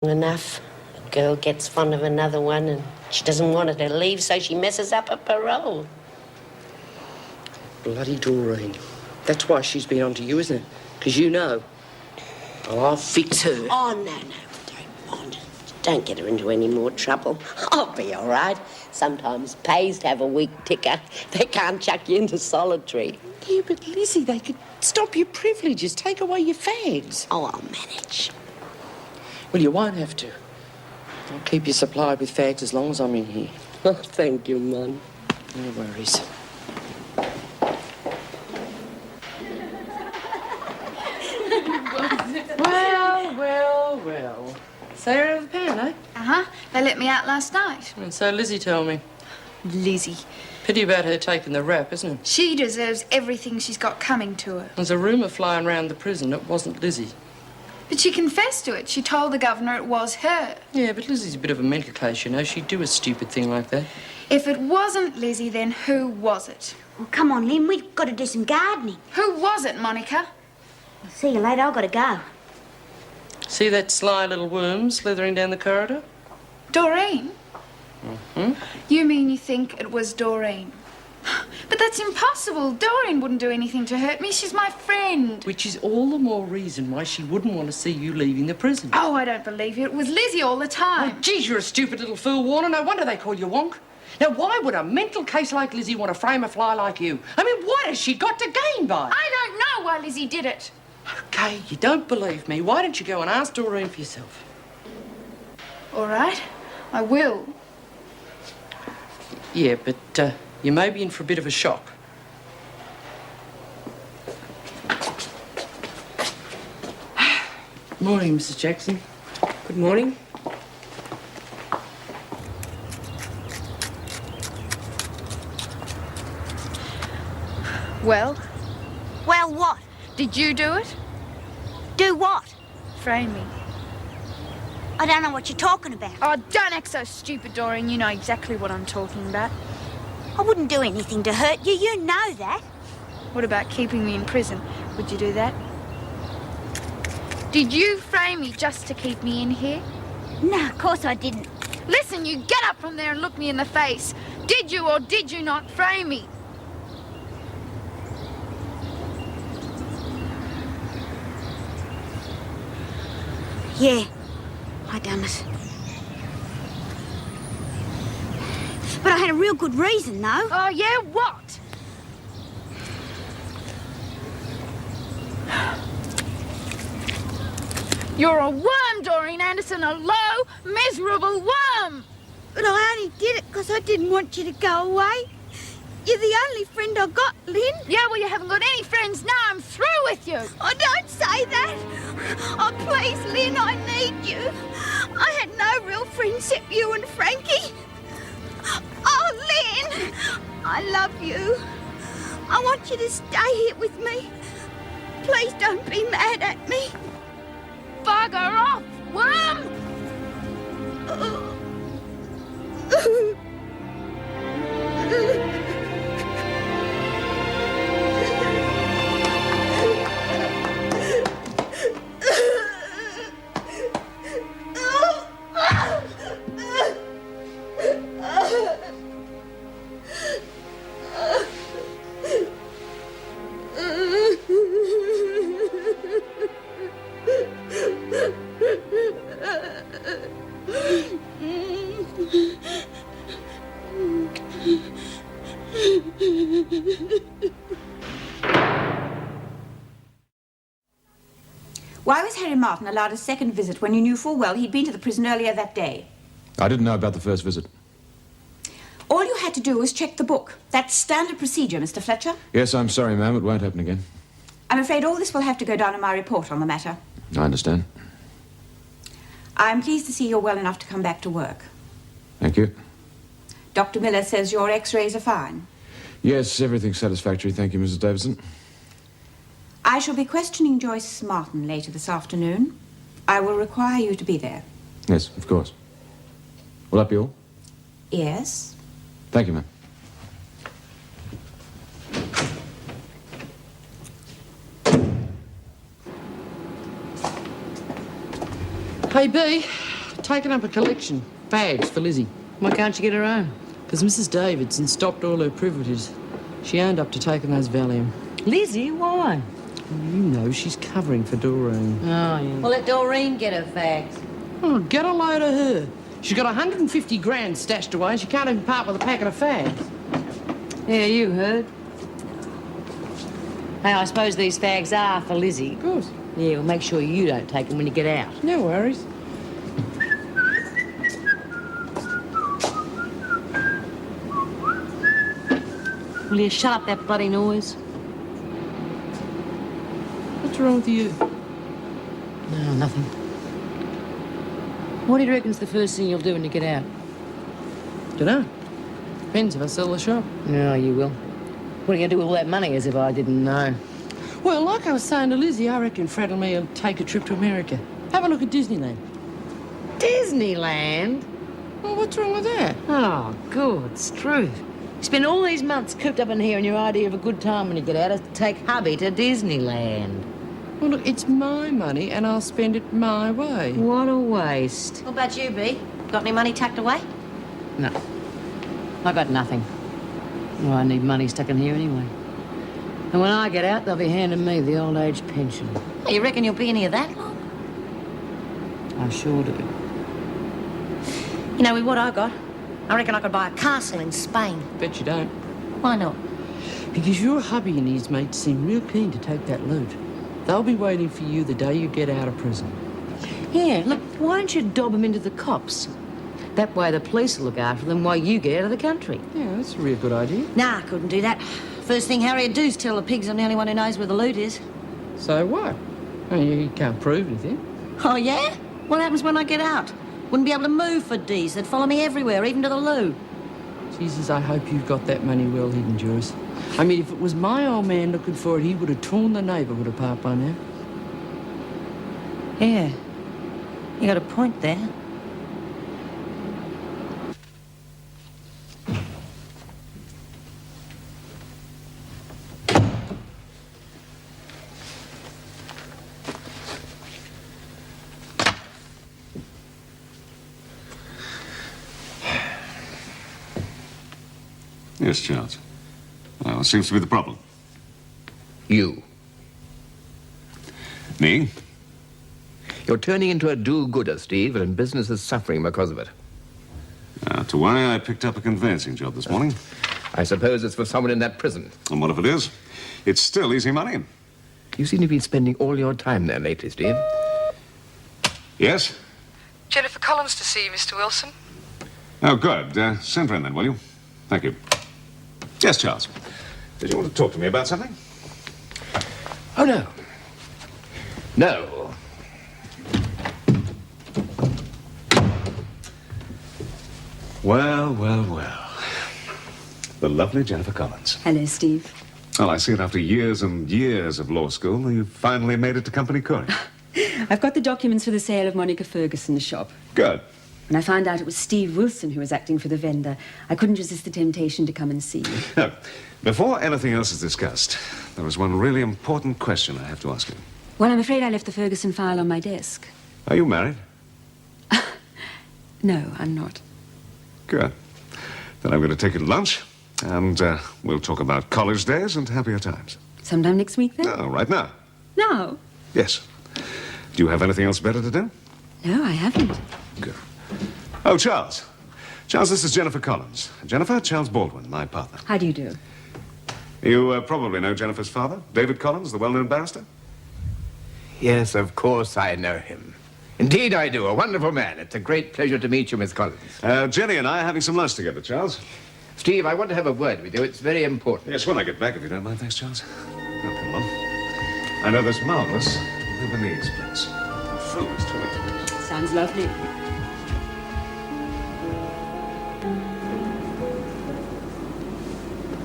Enough. A girl gets fond of another one and she doesn't want her to leave, so she messes up her parole. Bloody Doreen. That's why she's been onto you, isn't it? Because you know. Oh, I'll fix her. Oh, no, don't get her into any more trouble. I'll be all right. Sometimes pays to have a weak ticker. They can't chuck you into solitary. Yeah, but Lizzie, they could stop your privileges, take away your fags. Oh, I'll manage. Well, you won't have to. I'll keep you supplied with fags as long as I'm in here. Oh, thank you, Mum. No worries. Well. So you're out of the pan, eh? Uh-huh. They let me out last night. And so Lizzie told me. Lizzie. Pity about her taking the rap, isn't it? She deserves everything she's got coming to her. There's a rumour flying around the prison it wasn't Lizzie. But she confessed to it. She told the governor it was her. Yeah, but Lizzie's a bit of a mental case, you know. She'd do a stupid thing like that. If it wasn't Lizzie, then who was it? Well, come on, Lynn. We've got to do some gardening. Who was it, Monica? I'll see you later. I've got to go. See that sly little worm slithering down the corridor? Doreen? Mm-hmm. You mean you think it was Doreen? But that's impossible. Doreen wouldn't do anything to hurt me. She's my friend. Which is all the more reason why she wouldn't want to see you leaving the prison. Oh, I don't believe you. It was Lizzie all the time. Oh, geez, you're a stupid little fool, Warner. No wonder they call you wonk. Now, why would a mental case like Lizzie want to frame a fly like you? I mean, what has she got to gain by it? I don't know why Lizzie did it. OK, you don't believe me. Why don't you go and ask Doreen for yourself? All right, I will. Yeah, but you may be in for a bit of a shock. Morning, Mrs. Jackson. Good morning. Well, Well, what? did you do it? Do what? Frame me. I don't know what you're talking about. Oh, don't act so stupid, Doreen. You know exactly what I'm talking about. I wouldn't do anything to hurt you. You know that. What about keeping me in prison? Would you do that? Did you frame me just to keep me in here? No, of course I didn't. Listen, you get up from there and look me in the face. Did you or did you not frame me? Yeah, I done it. But I had a real good reason, though. Oh, yeah? What? You're a worm, Doreen Anderson, a low, miserable worm. But I only did it because I didn't want you to go away. You're the only friend I got, Lynn. Yeah, well, you haven't got any friends now. I'm through with you. Oh, don't say that. Oh, please, Lynn, I need you. I had no real friends except you and Frankie. Oh, Lynn, I love you. I want you to stay here with me. Please don't be mad at me. Bugger off, worm! Why was Harry Martin allowed a second visit when you knew full well he'd been to the prison earlier that day? I didn't know about the first visit. All you had to do was check the book. That's standard procedure, Mr. Fletcher. Yes, I'm sorry, ma'am. It won't happen again. I'm afraid all this will have to go down in my report on the matter. I understand. I'm pleased to see you're well enough to come back to work. Thank you. Dr. Miller says your x-rays are fine. Yes, everything's satisfactory. Thank you, Mrs. Davidson. I shall be questioning Joyce Martin later this afternoon. I will require you to be there. Yes, of course. Will that be all? Yes. Thank you, ma'am. Hey, B, taken up a collection. Fags for Lizzie. Why can't she get her own? Because Mrs. Davidson stopped all her privileges. She owned up to taking those Valium. Lizzie, why? You know, she's covering for Doreen. Oh, yeah. Well, let Doreen get her fags. Oh, get a load of her. She's got 150 grand stashed away and she can't even part with a packet of fags. Yeah, you heard. Hey, I suppose these fags are for Lizzie. Of course. Yeah, well, make sure you don't take them when you get out. No worries. Will you shut up that bloody noise? What's wrong with you? No, nothing. What do you reckon's the first thing you'll do when you get out? Dunno. Depends if I sell the shop. No, you will. What are you going to do with all that money as if I didn't know? Well, like I was saying to Lizzie, I reckon Fred and me will take a trip to America. Have a look at Disneyland. Disneyland? Well, what's wrong with that? Oh, good, Struth. You spend all these months cooped up in here and your idea of a good time when you get out is to take hubby to Disneyland. Well, look, it's my money and I'll spend it my way. What a waste. What about you, Bea? Got any money tucked away? No. I got nothing. Well, I need money stuck in here anyway. And when I get out, they'll be handing me the old age pension. Oh, you reckon you'll be in here that long? I sure do. You know, with what I got, I reckon I could buy a castle in Spain. Bet you don't. Why not? Because your hubby and his mates seem real keen to take that loot. They'll be waiting for you the day you get out of prison. Yeah, look, why don't you dob them into the cops? That way the police will look after them while you get out of the country. Yeah, that's a real good idea. Nah, I couldn't do that. First thing Harry would do is tell the pigs I'm the only one who knows where the loot is. So what? I mean, you can't prove anything. Oh, yeah? What happens when I get out? Wouldn't be able to move for D's. They'd follow me everywhere, even to the loo. Jesus, I hope you've got that money well hidden, Joyce. I mean, if it was my old man looking for it, he would have torn the neighbourhood apart by now. Yeah. You got a point there. Yes, Charles. Well, what seems to be the problem? You. Me? You're turning into a do-gooder, Steve, and business is suffering because of it. To why I picked up a conveyancing job this morning. I suppose it's for someone in that prison. And what if it is? It's still easy money. You seem to be spending all your time there lately, Steve. Yes? Jennifer Collins to see you, Mr. Wilson. Oh, good. Send her in then, will you? Thank you. Yes, Charles. Did you want to talk to me about something? Oh, no. No. Well, well, well. The lovely Jennifer Collins. Hello, Steve. Well, I see it after years and years of law school. You've finally made it to company court. I've got the documents for the sale of Monica Ferguson's shop. Good. When I found out it was Steve Wilson who was acting for the vendor, I couldn't resist the temptation to come and see you. Now, before anything else is discussed, there is one really important question I have to ask you. Well, I'm afraid I left the Ferguson file on my desk. Are you married? No, I'm not. Good. Then I'm going to take you to lunch, and we'll talk about college days and happier times. Sometime next week, then? No, right now. No. Yes. Do you have anything else better to do? No, I haven't. Good. Oh, Charles. Charles, this is Jennifer Collins. Jennifer, Charles Baldwin, my partner. How do you do? You probably know Jennifer's father, David Collins, the well-known barrister? Yes, of course I know him. Indeed I do. A wonderful man. It's a great pleasure to meet you, Miss Collins. Jenny and I are having some lunch together, Charles. Steve, I want to have a word with you. It's very important. Yes, when I get back, if you don't mind. Thanks, Charles. Oh, come on. I know this marvelous Lebanese place. The food is terrific. Sounds lovely.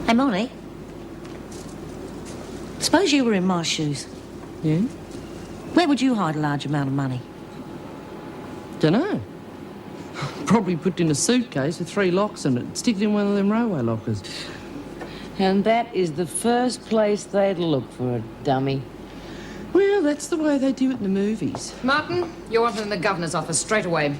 Hey, Molly. Suppose you were in my shoes. Yeah? Where would you hide a large amount of money? Dunno. Probably put in a suitcase with 3 locks in it. Stick it in one of them railway lockers. And that is the first place they'd look for a dummy. Well, that's the way they do it in the movies. Martin, you're wanted in the governor's office straight away.